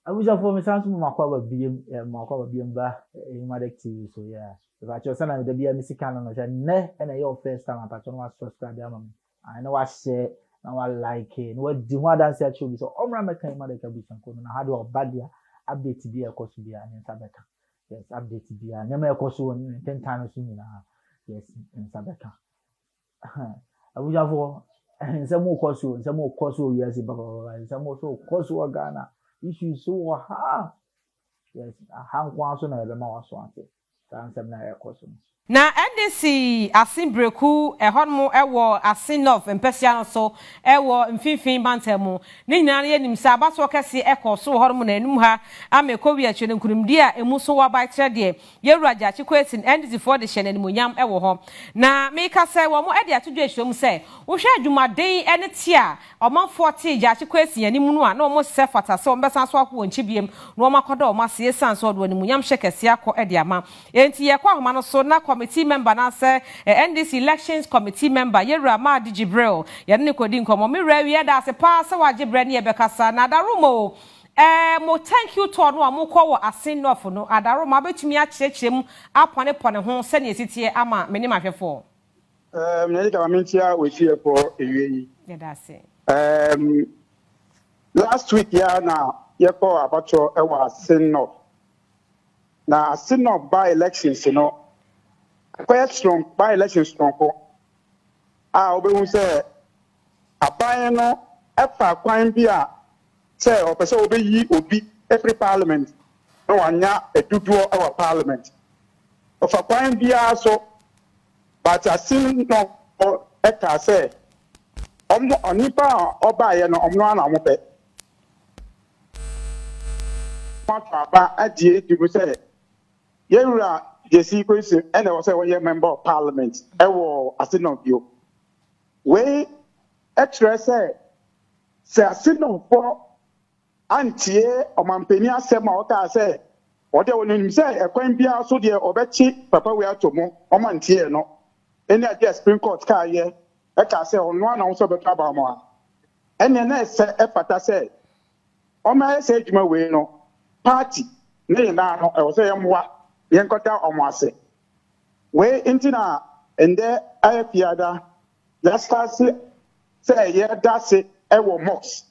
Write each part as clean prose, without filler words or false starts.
I wish I for me sounds more cover beam ba Emadek TV so yeah. If I just send the be a music canon ne and your first time I patron was subscribe am. I know I share now I like it. No di ho dance at you so omra meka Emadek abusan ko na hard or bad dia update bi e koso bi an sabeka. Yes, update bi an na e koso 10 times ni na. Yes, in sabeka. I wish I for some more koso yes baba some more so koso Ghana. Issues so ha yes how kwan so na ebe ma waso ante kan sem na ekoso na NDC Assin Breku ehonmo ewo Assin of Imperial so ewo mfimfin bantemu ne nyina ye nim sa abaso kese ekoso hormo na enum ha amekowi ache ne nkurumdi a emu so wa ba kire de yewuraja chikwesin NDC for the shene nimonyam ewo ho na meka se wo mo ede atodwo ehwom se wo hwe adwumaden ene tia omanfo 40 ja chikwesin animu no a na omo se fata se ombesa so akwo nchibiem na omakoda omase sanso do nimonyam hwekese akọ ede ama enti ye kwa homa no so na committee member na say NDC elections committee member Yewura Ma Jibril ye ne kodi nkomo me rewie da se pa se wa Jibril ne ebekasa na darumo mo thank you to no amukọ wo Assin North no adaroma betumi a kyerɛkyerɛm apone pone ho se ne esitie ama me ne mahwefo me ka mentia we see for ewie ye da se last week ya na ye ko abacho e wa Assin North na Assin North by elections no quite strong by elections strong ko obehu say aban no efa kwan bi a say opese obeyi obi every parliament no wanya eduduo our parliament ofa kwan bi so but Assin North eka say onipa oba ye no omno na mo pe aba adie dibu say Yewura JC question and I was a member of parliament. I was Assin North you. We extra say Assin North for antie or mampenia sema oka say or they will say a coin bia so dear obechi papa we are to mo or mantie no. Any idea Supreme Court car ye I can say on one also better about more. And then I say a pata say o my say juma we no party ne na no I was say mwa yenkota omwase we intina ende afiada last say ye dase ewo mox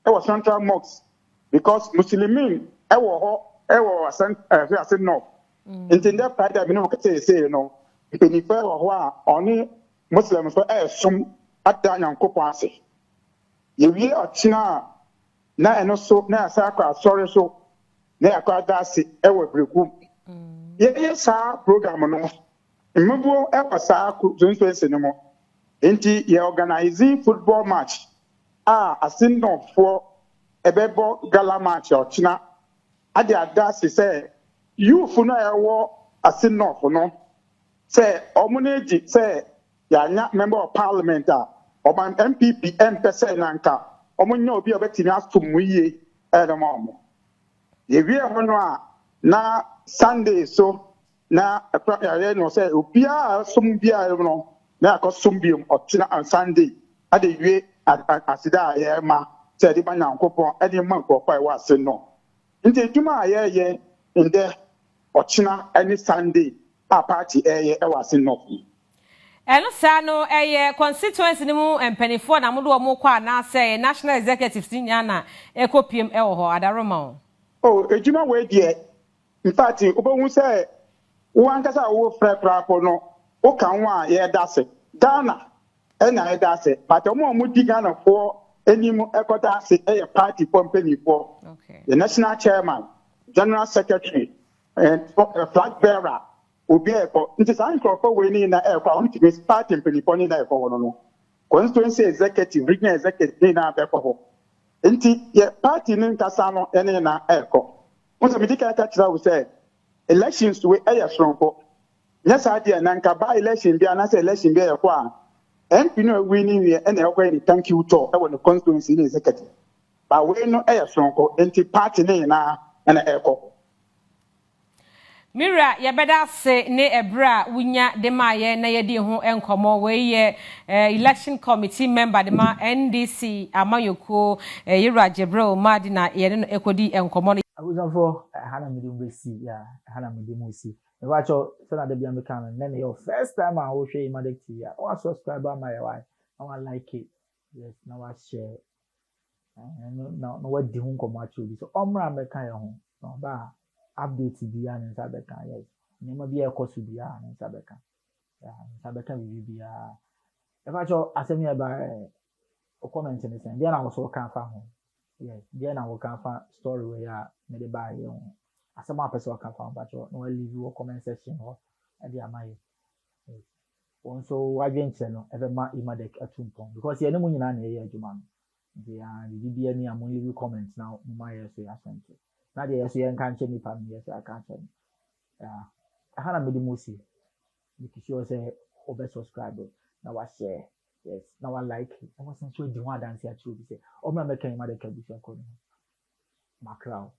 ewo central mox because muslimin ewo ho ewo Assin North intinde pride me no say no penifa wo ho a oni muslim so sum ata nyankopon ase ye wi ochina na eno so na asakwa sorry so na akwa dase ewo Breku yes program no mmubo ekwasa constituency no mo enti ye organizing football match Assin North for ebebo gala match ochina ade adase say youth no ewo Assin North no say omuneji say ya member of parliament oban MPP MPC nanka omunya obi obetimi asum yiye edomo ye wi hono na Sunday so na ya no say obia sum bia no na akosum biom otina on Sunday ade wie asida ya ma say di banyankopon ade man kokwa e wase no nti djuma ye inde otina any Sunday party e wase no eno sa no constituency ni mu empanifo na modo mo kwa na say national executive nya na ekopiem ewo ho adaroma ejuma we die in fact obo say wan kasa wo fra no o kan wa ye dase Ghana na ye dase but omo di Ghana for enim ekota se party company for the national chairman general secretary and flag bearer obi eko nti san crop we ni na ekwa on ti party company for ni na ekwa no constituency executive regional executive ni na ekwa ho nti ye party ni nkasa no ene na ekwa once me dika kachira we say elections we strong for yes idea na nka ba election bia na say election bia ekwa MP no winning we and ekwa ni thank you to e won constituency ni executive ba we no strong for nti party ni na ekwa Mira yebeda se ne ebra wunya de ma ye na ye di ho enkomo we ye election committee member de ma NDC amayoko Yira Jebro Madina ye no ekodi enkomo no abuzanfo hana medium besi ya hana medium osi me wacho so na de bia me kan na your first time I wo hwe Emadek TV ya o subscribe my why I want like it yes na wa share no what di ho nkomo acho bi so omra me kan ye ho no ba update bi ya nsa be kan yes nyema bi e koso bi ya nsa be kan ya nsa be kan bi ya e wacho asemi e ba o comment ni sen dia na wo so kan fa ho yes dia na wo kan fa story we ya me de ba ye ho asema person kan fa ba cho no leave wo comment section ho e dia amaye won so wadwenche no e be ma Emadek atumpon because ye ne mu nyina na ye adwuma no dia bibia ni amon leave comment na mo ma ye so ya sente na dia so ye nka nche ni pa me ye so aka nche ya hana me di mosi make sure say over subscribe na wa share yes na wa like I was so di one dance ya true be say o ma make Emadek abusia ko no macro